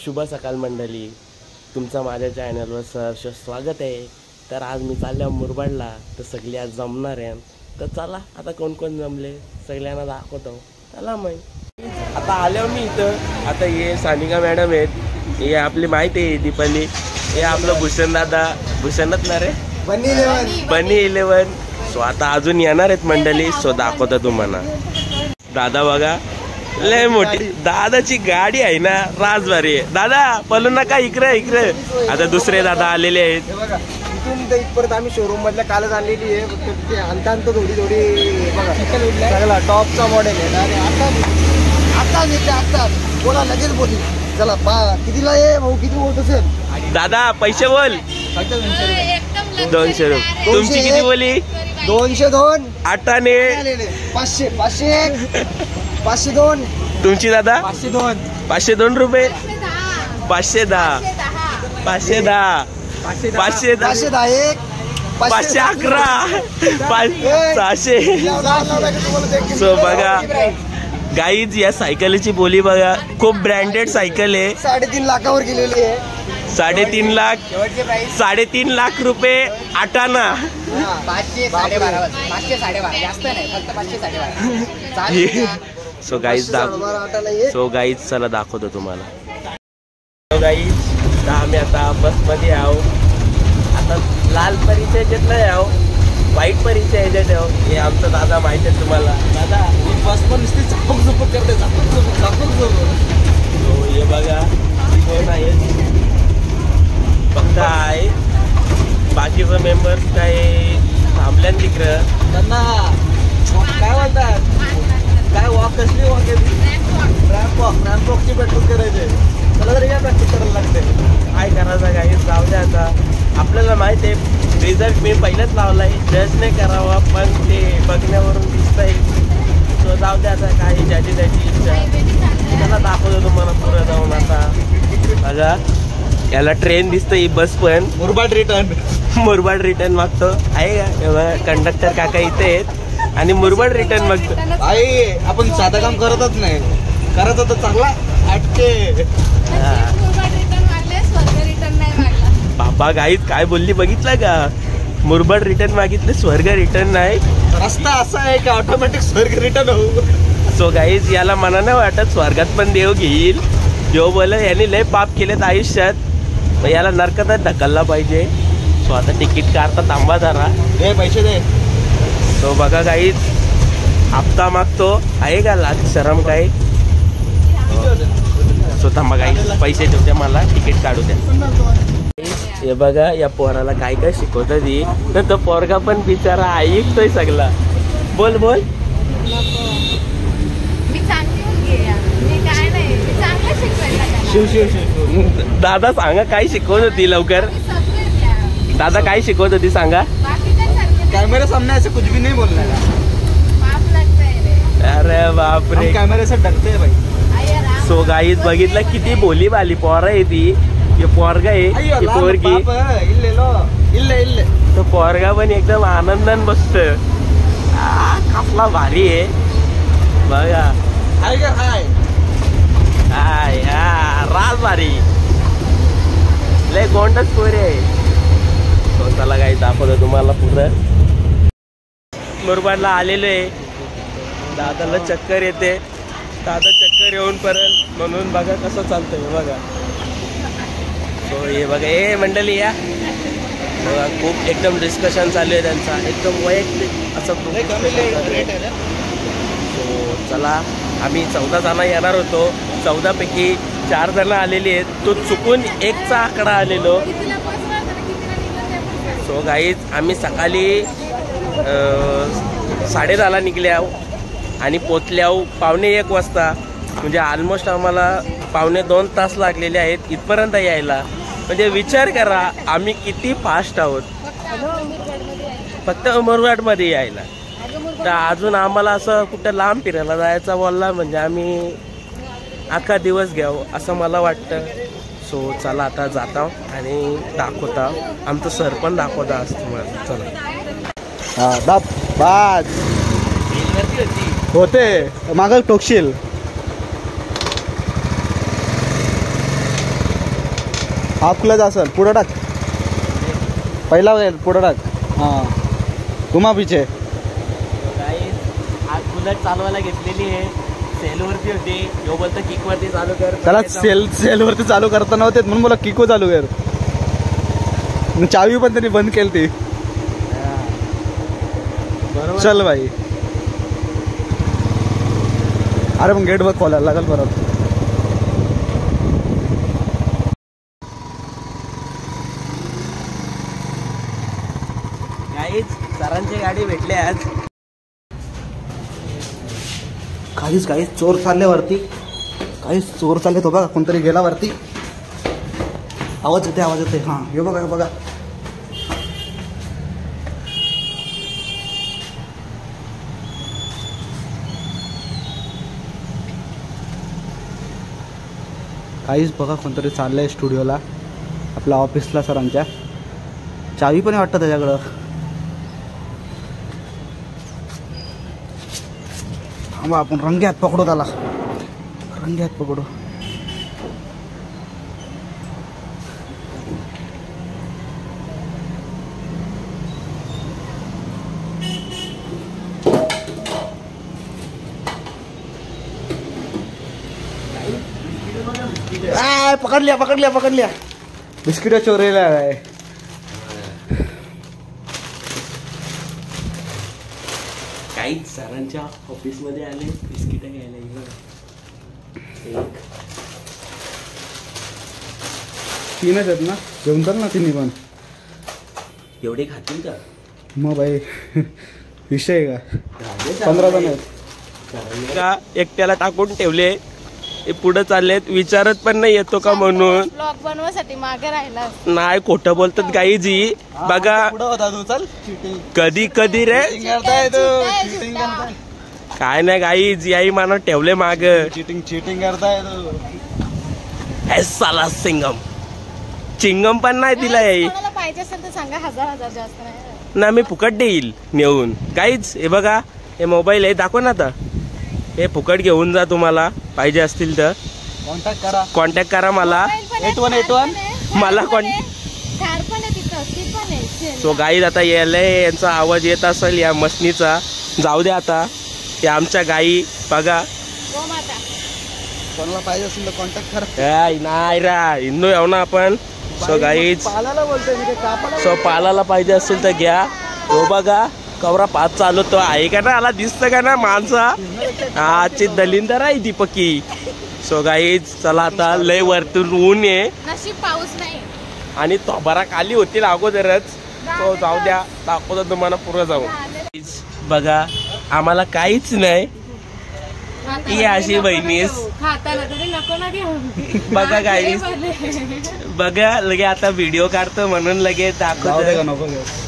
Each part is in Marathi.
शुभ सकाळ मंडळी, तुमचं माझ्या चॅनलवर सहर्ष स्वागत आहे। तर आज मी चाललो मुरबाडला, तर सगळे आज जमणार आहे। तर चला आता कोण कोण जमले सगळ्यांना दाखवतो। चला मग आता आलो मी इथं। आता हे सानिका मॅडम आहेत, हे आपली माहिती आहे दीपाली, हे आपलं भूषण दादा, भूषणच ना रे, बनी 11। सो आता अजून येणार आहेत मंडळी, सो दाखवतो तुम्हाला। दादा बघा लय मोठी दादाची गाडी आहे ना, राजभारी आहे। दादा पळू नका, इकडे इकडे। आता दुसरे दादा आलेले आहेत। इथून ते इथपर्यंत आम्ही शोरूम मधल्या कालच आणलेली आहे, फक्त ते आणताना थोडी बघा सगळा टॉपचा मॉडेल आहे। आणि आता बोला लगेच बोली, चला कितीला आहे भाऊ, किती बोलत असेल दादा? पैसे बोल। 200 रुपये। तुमची किती बोली? 202 8ने 500 500 502। तुमची दादा? 502 502 रुपये। 510 510 510 511 600। सो बघा गाईज, या सायकलीची बोली बघा, खूप ब्रँडेड सायकल आहे। 3.5 लाखावर गेलेली आहे। 3.5 लाख 3.5 लाख रुपये 8 आना। 500 512 500 512 जास्त नाही, फक्त 500 512। सो गाईज चला दाखवतो तुम्हाला। सो गाईज आम्ही आता बसमध्ये आहो। आता लाल परिचय घेतलाय आहो, व्हाईट परिचय देत आहो। हे आमचा दादा माहिती आहे तुम्हाला। दादा बस पण नुसती चपक चपक करते, सो हे बघा कोण आहे, फक्त आहे, बाकीचं मेंबर्स काय थांबल्या तिकडं। त्यांना काय म्हणतात, काय वॉक कसली वॉक आहे, रॅम्पवॉकची प्रॅक्टिस करायची। मला तरी काय प्रॅक्टिस करायला लागते, काय करायचं काही जाऊ द्या। आता आपल्याला माहित आहे रिझल्ट मी पहिलेच लावलाय, जज नाही करावा, पण ते बघण्यावरून दिसतंय। सो जाऊ द्या आता, काही ज्याची त्याची इच्छा। त्याला दाखवतो तुम्हाला पुढे जाऊन। आता बघा याला ट्रेन दिसतं, ही बस पण मुरबाड रिटर्न मागतो आहे का। कंडक्टर काका इथे आहेत आणि मुरबाड रिटर्न मागतो। आई आपण साधं काम करतच नाही, करायचं तर चांगला अटके। बाबा गाईत काय बोलली बघितलं का, मुरबाड रिटर्न मागितले, स्वर्ग रिटर्न नाही। रस्ता असा आहे की ऑटोमॅटिक स्वर्ग रिटर्न होऊ। सो गाईज याला मना नाही वाटत स्वर्गात पण देव घेईल। देव बोल यांनी लय पाप केलेत आयुष्यात, मग याला नरकात ढकलला पाहिजे। सो आता तिकीट काढता थांबा जरा, दे पैसे दे। सो बघा गाईज हप्ता मागतो, आहे का लाज शरम काय। सो थांबा गाईज, पैसे ठेवते, मला तिकीट काढू द्या। हे बघा या पोराला काय काय शिकवतात ही, तर तो पोरगा पण बिचारा ऐकतोय सगळा। बोल बोल। दादा सांगा काय शिकवत होती लवकर, दादा काय शिकवत होती सांगा। कॅमेरे सामने ऐसे कुछ भी नहीं बोलना है। अरे बापरे, कॅमेरे से डरते हैं भाई। सो गाईज बघितलं किती बोली बाली पोरं आहे ती। हे पोरगा आहे, ही पोरगी, तो पोरगा पण एकदम आनंदान बसत। कसला भारी आहे बघा। हाय राज भारी, लय गोंडच पोरे आहे। तो चला काही दाखवतो तुम्हाला पुढं। मुरबाडला आलेलो आहे, दादाला चक्कर येते, दादा चक्कर येऊन परत, म्हणून बघा कसं चालतंय बघा। सो हे बघा हे मंडळी या बघा, खूप एकदम डिस्कशन चालू आहे त्यांचा, एकदम वैयक्तिक असं। सो चला आम्ही 14 जण येणार होतो, 14 पैकी 4 जण आलेली आहेत, तो चुकून 1चा आकडा आलेलो। सो गाईज आम्ही सकाळी 10:30 निघल्या आणि पोचल्याव 1:15 वाजता, म्हणजे ऑलमोस्ट आम्हाला 1.5-2 तास लागलेले आहेत इथपर्यंत यायला। म्हणजे विचार करा आम्ही किती फास्ट आहोत फक्त मुरबाडमध्ये यायला। तर अजून आम्हाला असं कुठं लांब फिरायला जायचं बोलला म्हणजे आम्ही अख्खा दिवस घ्यावं असं मला वाटतं। सो चला आता जाता आणि दाखवता, आमचं सर पण दाखवता आज तुम्हाला। चला होते मागं टोकशील। हाफ क्लच असेल, पुढं टाक. पहिला वेळ पुढं टाक. हां घुमा पिछे. आज बुलेट चालवायला घेतलेली आहे, सेलवरती होती. यो बोलतो किकवरती चालू कर. त्याला सेलवरती चालू करता नव्हते म्हणून बोला किको चालू कर. चावी पण त्यांनी बंद केली ती. बरोबर. चल भाई. अरे मग गेट बघ खोलायला लागेल परत. काहीच सरांची गाडी भेटली आज. काहीच चोर चालले वरती. काहीच चोर चालले. तो बघा कोणतरी गेला वरती. आवाज येते. हां हे बघा. काहीच बघा कोणतरी चाललंय स्टुडिओला, आपल्या ऑफिसला सरांच्या. चावी पण वाटतं त्याच्याकडं. थांबा आपण रंग्यात पकडू त्याला. रंग्यात पकडू. पकडल्या. बिस्किट चोरीला आहे. काहीच सरांच्या ऑफिसमध्ये आले बिस्किट घ्यायला. तीनच आहेत ना, जेवण कर ना तिन्ही पण. एवढे खातील का मग भाई? विषय का? 15 जण आहेत का एकट्याला टाकून ठेवले. हे पुढे चाललेत, विचारत पण नाही येतो का म्हणून. ब्लॉग बनवासाठी मागे राहिला नाही खोटं बोलतात गाईजी. बघा कधी रे काय नाही गाईज याही मानत ठेवले माग. चिटिंग करताय साला चिंगम पण नाही दिला याई. पाहिजे असेल तर सांगा. 1000 जास्त नाही ना मी फुकट देईल नेऊन. काहीच हे बघा, हे मोबाईल आहे दाखव ना आता. हे फुकट घेऊन जा, तुम्हाला पाहिजे असतील तर कॉन्टॅक्ट करा मला. 8181 मला सो गाईज आता यायलाय, यांचा आवाज येत असेल या मशनीचा. जाऊ द्या आता. हे आमच्या गाई बघा. कोणाला पाहिजे असेल तर कॉन्टॅक्ट करा. नाही रा हिंदू येऊ ना आपण. सो गाईज सो पालाला पाहिजे असेल तर घ्या. हो बघा कवरा पाच चालवतो आहे का ना, आला दिसतं का ना माणसा. आजची दलिंदर आहे दीपकी. सो गाईज चला आता, लय वरतून ऊन आहे पाऊस नाही आणि तो बराक आली होती अगोदरच. तो जाऊ द्या, दाखवतो तुम्हाला पुढे जाऊ. बघा आम्हाला काहीच नाही. ही अशी बहिणीस बघा गाईज. बघा लगे आता व्हिडिओ काढतो म्हणून लगे दाखवतो.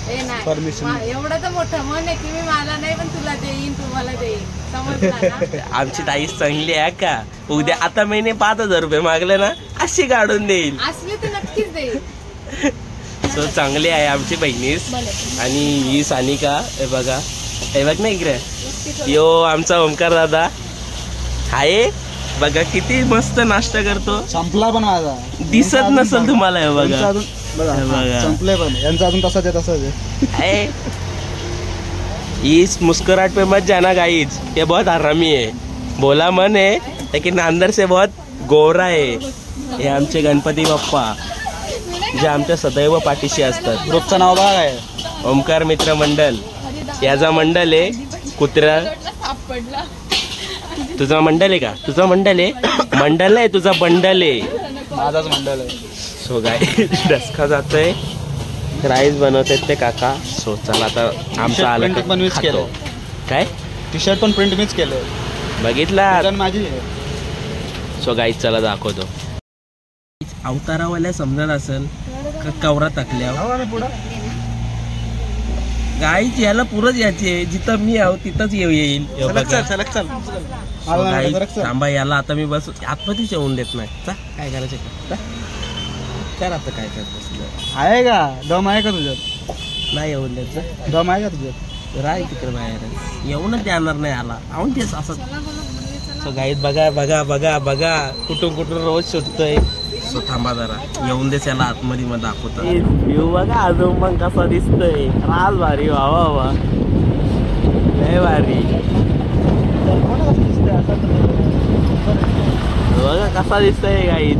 एवढं तर मोठं मन आहे की मी मला नाही पण तुला देईन, तुम्हाला देईन. समजलं? आमची ताई चांगली आहे का. उद्या आता महिने 5000 रुपये मागले ना, अशी काढून देईल. असली तर नक्कीच देईल. सो चांगली आहे आमची बहिणीस. आणि ही सानिका हे बघा, हे बघ ना इकडे. यो आमचा ओमकार दादा आहे बघा, किती मस्त नाश्ता करतो. संपला पण माझा दिसत नसेल तुम्हाला. हे बघा संपले पण यांचा अजून तसाच आहे. इस मुस्कुराहट पे मत जाना गाइज, ये बहुत हरामी है. बोला मन है लेकिन अंदर से बहुत गोरा है. हे आमचे गणपती बाप्पा जे आमच्या सदैव पाठीशी असतात. ग्रुपचं नाव बघा काय, ओमकार मित्र मंडल. याचा मंडल आहे कुत्रा. तुझा मंडल आहे का? तुझा मंडल आहे. मंडल आहे तुझा बंडल आहे. माझाच मंडल आहे. सो गाय डसका जातोय. राईस बनवतात ते काका. सो चला आता आमचा आला खातो. काय टी शर्ट पण प्रिंट मीच केलं बघितला माझी. सो गाईज चला दाखवतो. अवतारावाल्या समजत असेल कवरा टाकल्या गाईच याला पुरच यायचे. जिथं मी आहो तिथंच येईल. थांबा याला आता मी बस आतमध्येच येऊन देत नाही. काय करायचं कर आता. काय करत आहे का दम आहे का तुझ्यात? नाही येऊन द्यायचं. दम आहे का तुझ्यात? राय तिकडे बाहेर येऊनच देणार नाही आला. आऊन तेच असं. सो गाईत बघा बघा बघा बघा कुठून कुठून रोज सुटतोय. सो थांबा जरा येऊन दे त्याला आतमध्ये मग दाखवतो. व्ह्यू बघा अजून पण कसा दिसतोय. राज भारी वा वा वा लय भारी. बघा कसा दिसतोय गाईज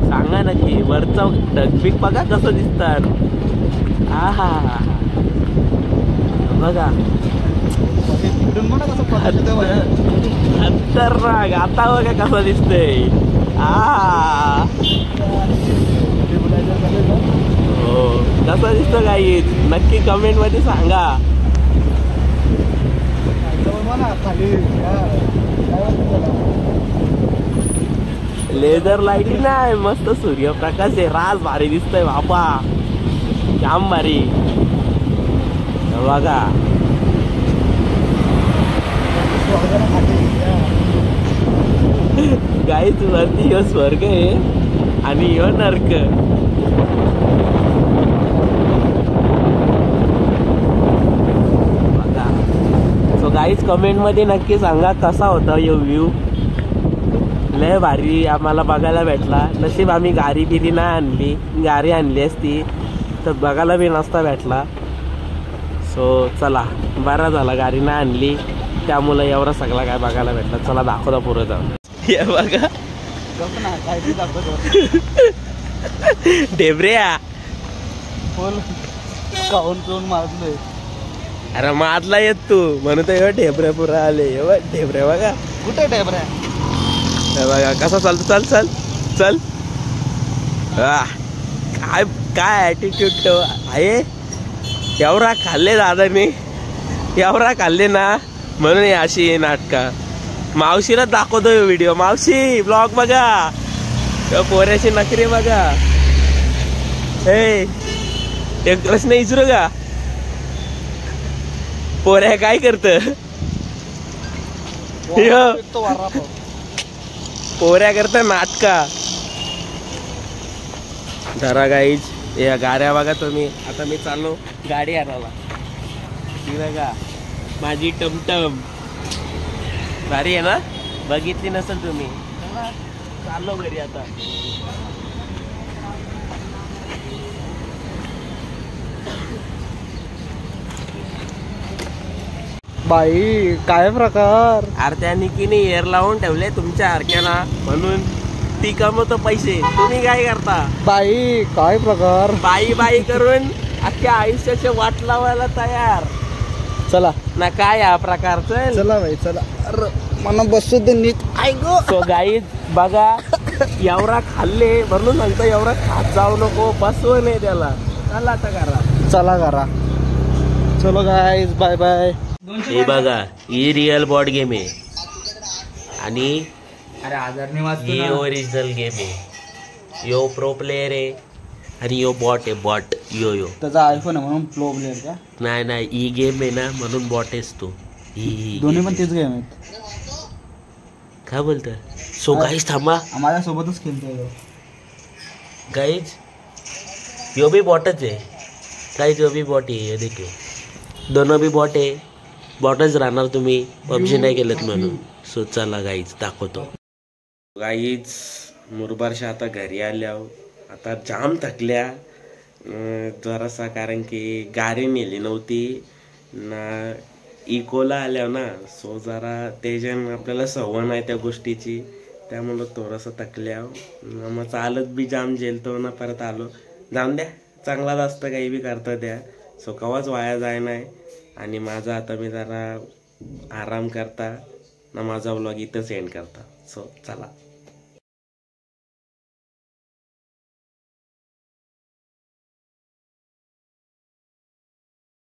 सांगा नक्की. वरचा ढगबिग बघा कसं दिसतात. हा बघा खतरनाक. आता बघा कसं दिसतंय. हो कसं दिसतं गाईज नक्की कमेंट मध्ये सांगा. लेझर लाईटिंग नाही मस्त सूर्यप्रकाश आहे. राज भारी दिसतोय बाबा जाम भारी. बघा गाईच वरती ह्यो स्वर्ग आहे आणि ह्यो नर्क. बघा सो गाईच कमेंट मध्ये नक्की सांगा कसा होता ह्यो व्ह्यू. लय भारी आम्हाला बघायला भेटला. नशीब आम्ही गाडी बिरी नाही आणली. गाडी आणली असती तर बघायला बी नसता भेटला. सो चला बरा झाला गाडी नाही आणली त्यामुळे एवढा सगळा काय बघायला भेटला. चला दाखवता पुढे जाऊन. हे बघा ढेबऱ्या मारलोय. अरे मारला येत तू म्हणून तर ढेबऱ्या पुरा आले. ढेबऱ्या बघा कुठे ढेबऱ्या. बघा कसा चालतो. चल चल चल. काय काय ॲटिट्यूड ठेव आहे. एवढा खाल्ले दादाने एवढा खाल्ले ना म्हणून अशी नाटका. मावशीला दाखवतो व्हिडिओ. मावशी ब्लॉग बघा. पोऱ्याची नखरे बघा. हे एक प्रश्न विचारू का पोऱ्या काय करत. पोऱ्या करत नाटका. धरा गाईज या गाड्या बघा तुम्ही. आता मी चाललो गाडी आणायला. ती बघा माझी टमटम भारी आहे ना. बघितली नसेल तुम्ही. चाललो घरी आता. बाई काय प्रकार. अरे त्या निकीने एअर लावून ठेवले तुमच्या हरक्याला म्हणून ती कमवतो पैसे. तुम्ही काय करता. बाई काय प्रकार. बाई बाई करून अख्ख्या आयुष्याचे वाट लावायला तयार. चला ना काय हा प्रकारचं. चला बाई चला. अरे मला बसू दे नीट. सो गाईज बघा एवढा खाल्ले म्हणून सांगतो एवढा खात जाऊ नको. बसव नाही त्याला. चला आता करा. चला करा. चलो गाईज बाय बाय. हे बघा ही रिअल बॉट गेम आहे आणि अरे आजारने वाचतो ही ओरिजिनल गेम आहे. यो प्रो प्लेयर आहे आणि यो बॉट आहे. बॉट यो यो त्याचा आयफोन आहे म्हणून प्रो प्लेयर का. नाही नाही ही गेम आहे ना म्हणून बॉट आहेस तू. ही दोन्ही पण तेच गेम आहेत. काय बोलत. सो गाईज थांबा माझ्यासोबतच खेळतोय गाईज. यो भी बॉटच आहे गाईज. यो भी बॉट आहे. ये देखो दोनों भी बॉट आहे. बॉटच राहणार तुम्ही पबजी नाही केलं म्हणून. सो चला गाईज दाखवतो. गाईज मुरबारशा आता घरी आल्या. आता जाम थकल्या जरासा कारण की गाडी नेली नव्हती ना. इकोला आल्या ना. सो जरा त्याच्यानं आपल्याला सवय नाही त्या गोष्टीची त्यामुळं थोडंसं थकल्या. मग चालत बी जाम जेलतो ना. परत आलो. जाऊन द्या चांगलाच असतं काही बी करता द्या. सो कवाच वाया जाय नाही. आणि माझा आता मी जरा आराम करता ना. माझा व्लॉग इथंच एंड करता. सो चला.